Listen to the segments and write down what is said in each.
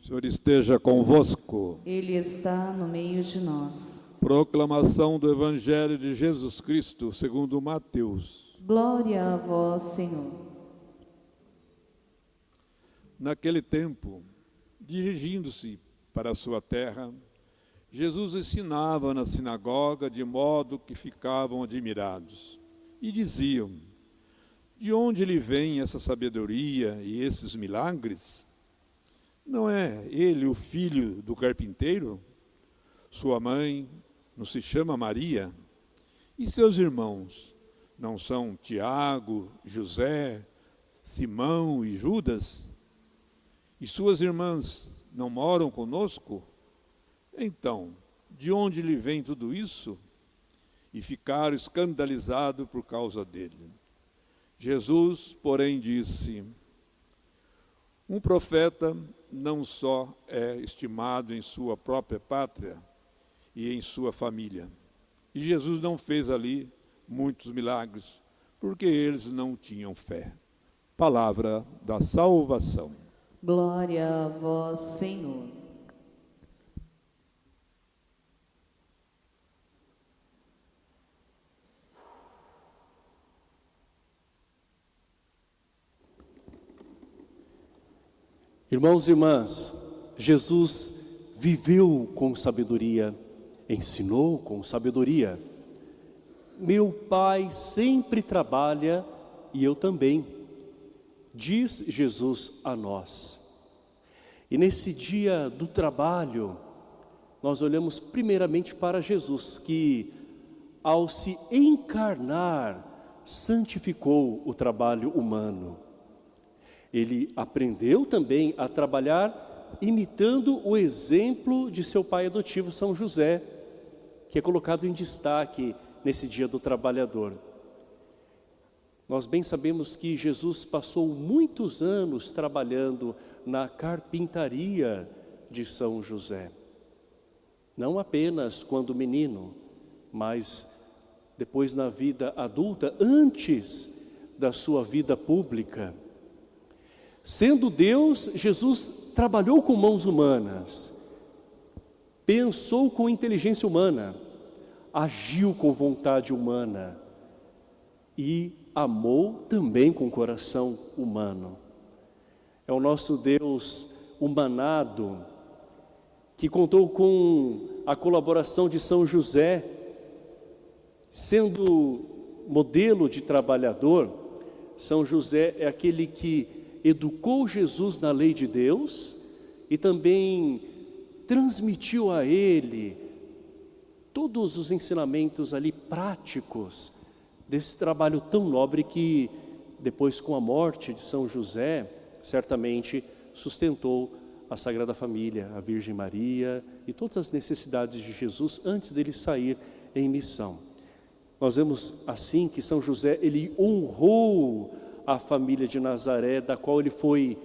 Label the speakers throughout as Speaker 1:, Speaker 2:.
Speaker 1: Senhor esteja convosco.
Speaker 2: Ele está no meio de nós.
Speaker 1: Proclamação do Evangelho de Jesus Cristo, segundo Mateus.
Speaker 2: Glória a vós, Senhor.
Speaker 1: Naquele tempo, dirigindo-se para a sua terra, Jesus ensinava na sinagoga de modo que ficavam admirados. E diziam: de onde lhe vem essa sabedoria e esses milagres? Não é ele o filho do carpinteiro? Sua mãe não se chama Maria? E seus irmãos não são Tiago, José, Simão e Judas? E suas irmãs não moram conosco? Então, de onde lhe vem tudo isso? E ficaram escandalizados por causa dele. Jesus, porém, disse: um profeta não só é estimado em sua própria pátria e em sua família. E Jesus não fez ali muitos milagres, porque eles não tinham fé. Palavra da salvação.
Speaker 2: Glória a vós, Senhor.
Speaker 3: Irmãos e irmãs, Jesus viveu com sabedoria, ensinou com sabedoria. Meu Pai sempre trabalha e eu também, diz Jesus a nós. E nesse dia do trabalho, nós olhamos primeiramente para Jesus, que ao se encarnar, santificou o trabalho humano. Ele aprendeu também a trabalhar imitando o exemplo de seu pai adotivo, São José, que é colocado em destaque nesse dia do trabalhador. Nós bem sabemos que Jesus passou muitos anos trabalhando na carpintaria de São José. Não apenas quando menino, mas depois na vida adulta, antes da sua vida pública. Sendo Deus, Jesus trabalhou com mãos humanas, pensou com inteligência humana, agiu com vontade humana e amou também com coração humano. É o nosso Deus humanado, que contou com a colaboração de São José, sendo modelo de trabalhador. São José é aquele que educou Jesus na lei de Deus e também transmitiu a ele todos os ensinamentos ali práticos desse trabalho tão nobre que depois, com a morte de São José, certamente sustentou a Sagrada Família, a Virgem Maria e todas as necessidades de Jesus antes dele sair em missão. Nós vemos assim que São José, ele honrou a família de Nazaré, da qual ele foi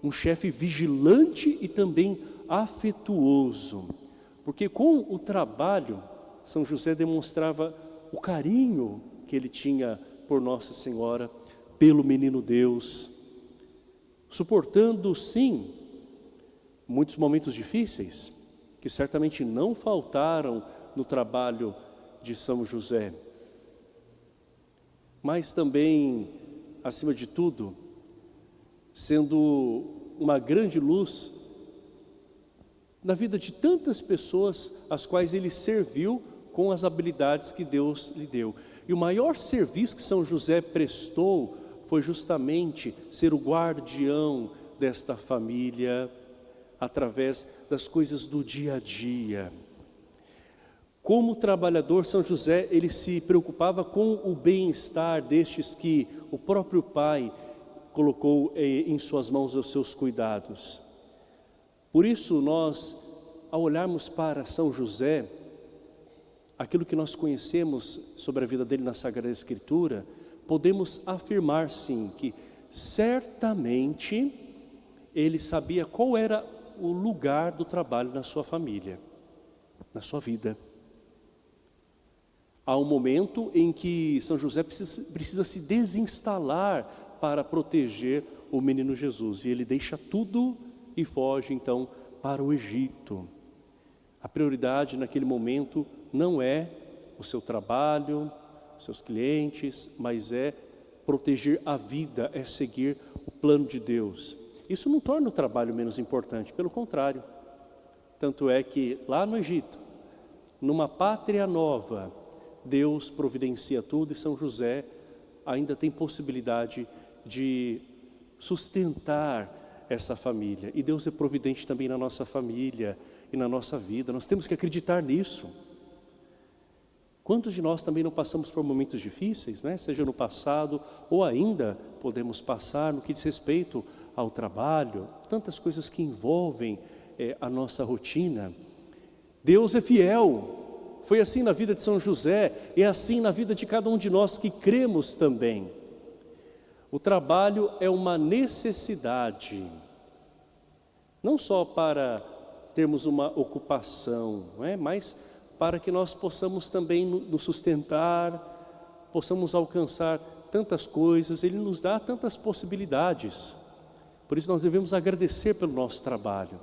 Speaker 3: um chefe vigilante e também afetuoso, porque com o trabalho, São José demonstrava o carinho que ele tinha por Nossa Senhora, pelo menino Deus, suportando sim, muitos momentos difíceis, que certamente não faltaram no trabalho de São José, mas também, acima de tudo, sendo uma grande luz na vida de tantas pessoas às quais ele serviu com as habilidades que Deus lhe deu. E o maior serviço que São José prestou foi justamente ser o guardião desta família através das coisas do dia a dia. Como trabalhador, São José, ele se preocupava com o bem-estar destes que o próprio Pai colocou em suas mãos os seus cuidados. Por isso nós, ao olharmos para São José, aquilo que nós conhecemos sobre a vida dele na Sagrada Escritura, podemos afirmar sim que certamente ele sabia qual era o lugar do trabalho na sua família, na sua vida. Há um momento em que São José precisa se desinstalar para proteger o menino Jesus. E ele deixa tudo e foge então para o Egito. A prioridade naquele momento não é o seu trabalho, os seus clientes, mas é proteger a vida, é seguir o plano de Deus. Isso não torna o trabalho menos importante, pelo contrário. Tanto é que lá no Egito, numa pátria nova, Deus providencia tudo e São José ainda tem possibilidade de sustentar essa família. E Deus é providente também na nossa família e na nossa vida. Nós temos que acreditar nisso. Quantos de nós também não passamos por momentos difíceis, né? Seja no passado ou ainda podemos passar no que diz respeito ao trabalho, tantas coisas que envolvem a nossa rotina. Deus é fiel, foi assim na vida de São José, é assim na vida de cada um de nós que cremos também. O trabalho é uma necessidade, não só para termos uma ocupação, não é? Mas para que nós possamos também nos sustentar, possamos alcançar tantas coisas, Ele nos dá tantas possibilidades. Por isso nós devemos agradecer pelo nosso trabalho.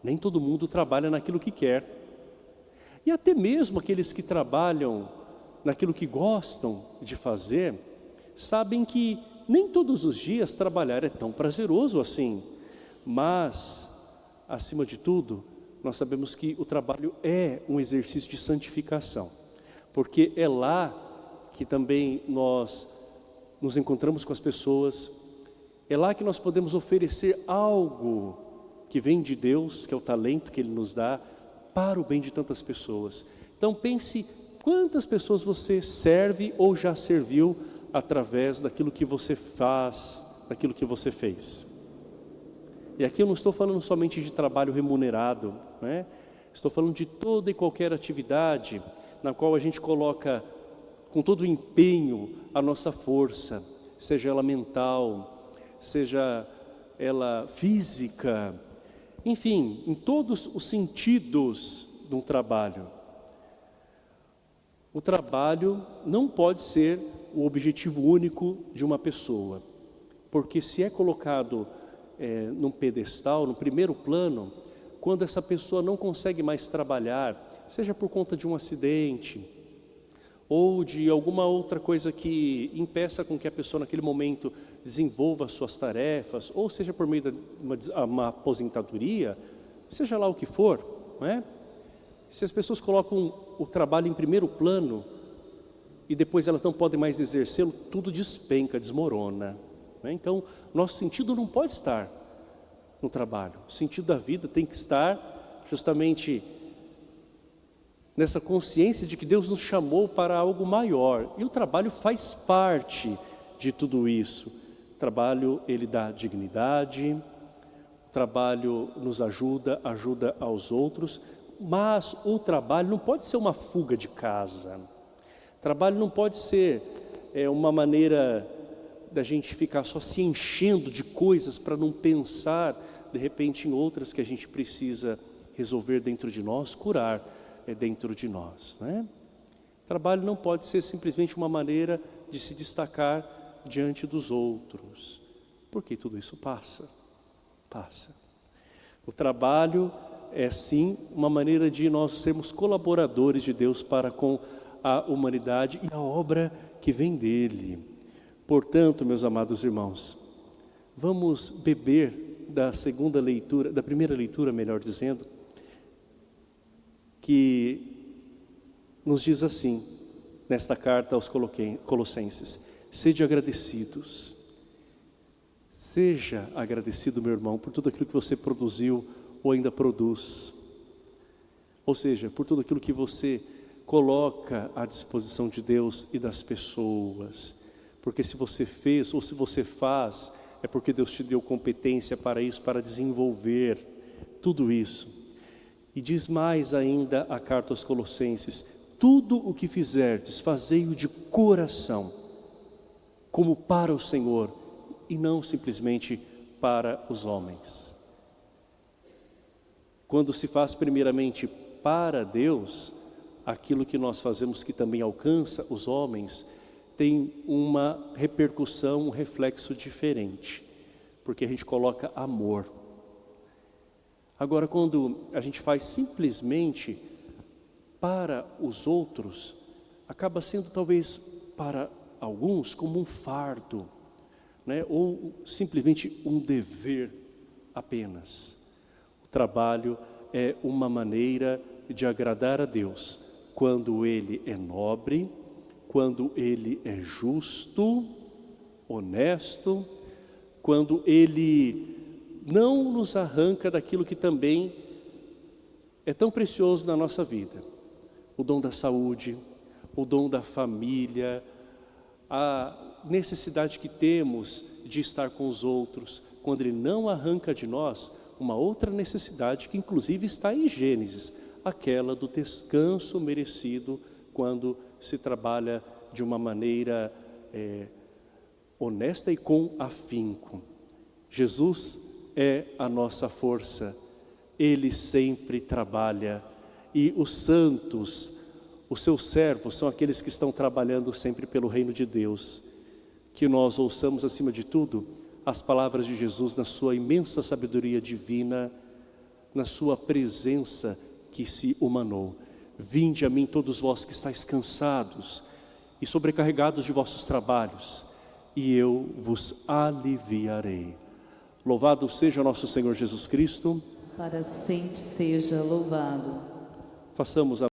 Speaker 3: Nem todo mundo trabalha naquilo que quer. E até mesmo aqueles que trabalham naquilo que gostam de fazer, sabem que nem todos os dias trabalhar é tão prazeroso assim. Mas, acima de tudo, nós sabemos que o trabalho é um exercício de santificação. Porque é lá que também nós nos encontramos com as pessoas, é lá que nós podemos oferecer algo que vem de Deus, que é o talento que Ele nos dá, para o bem de tantas pessoas. Então pense quantas pessoas você serve ou já serviu através daquilo que você faz, daquilo que você fez. E aqui eu não estou falando somente de trabalho remunerado, né? Estou falando de toda e qualquer atividade na qual a gente coloca com todo o empenho a nossa força, seja ela mental, seja ela física, enfim, em todos os sentidos de um trabalho. O trabalho não pode ser o objetivo único de uma pessoa, porque se é colocado num pedestal, no primeiro plano, quando essa pessoa não consegue mais trabalhar, seja por conta de um acidente, ou de alguma outra coisa que impeça com que a pessoa naquele momento desenvolva suas tarefas, ou seja por meio de uma aposentadoria, seja lá o que for, não é? Se as pessoas colocam o trabalho em primeiro plano e depois elas não podem mais exercê-lo, tudo despenca, desmorona, não é? Então, nosso sentido não pode estar no trabalho. O sentido da vida tem que estar justamente nessa consciência de que Deus nos chamou para algo maior. E o trabalho faz parte de tudo isso. O trabalho, ele dá dignidade, o trabalho nos ajuda aos outros, mas o trabalho não pode ser uma fuga de casa. O trabalho não pode ser uma maneira da gente ficar só se enchendo de coisas para não pensar, de repente, em outras que a gente precisa resolver dentro de nós, curar dentro de nós, né? Trabalho não pode ser simplesmente uma maneira de se destacar diante dos outros, porque tudo isso passa. O trabalho é sim uma maneira de nós sermos colaboradores de Deus para com a humanidade e a obra que vem dele. Portanto, meus amados irmãos, vamos beber da segunda leitura, da primeira leitura, melhor dizendo, que nos diz assim, nesta carta aos Colossenses: sede agradecidos. Seja agradecido, meu irmão, por tudo aquilo que você produziu ou ainda produz. Ou seja, por tudo aquilo que você coloca à disposição de Deus e das pessoas. Porque se você fez ou se você faz, é porque Deus te deu competência para isso, para desenvolver tudo isso. E diz mais ainda a carta aos Colossenses: tudo o que fizerdes, fazei-o de coração, como para o Senhor, e não simplesmente para os homens. Quando se faz primeiramente para Deus, aquilo que nós fazemos que também alcança os homens, tem uma repercussão, um reflexo diferente, porque a gente coloca amor. Agora, quando a gente faz simplesmente para os outros, acaba sendo talvez para alguns como um fardo, né? Ou simplesmente um dever apenas. O trabalho é uma maneira de agradar a Deus quando ele é nobre, quando ele é justo, honesto, quando ele não nos arranca daquilo que também é tão precioso na nossa vida. O dom da saúde, o dom da família, a necessidade que temos de estar com os outros, quando ele não arranca de nós uma outra necessidade que inclusive está em Gênesis, aquela do descanso merecido quando se trabalha de uma maneira honesta e com afinco. Jesus é a nossa força, Ele sempre trabalha, e os santos, os seus servos, são aqueles que estão trabalhando sempre pelo reino de Deus. Que nós ouçamos acima de tudo as palavras de Jesus na sua imensa sabedoria divina, na sua presença que se humanou. Vinde a mim todos vós que estáis cansados e sobrecarregados de vossos trabalhos, e eu vos aliviarei. Louvado seja nosso Senhor Jesus Cristo.
Speaker 2: Para sempre seja louvado.
Speaker 3: Façamos a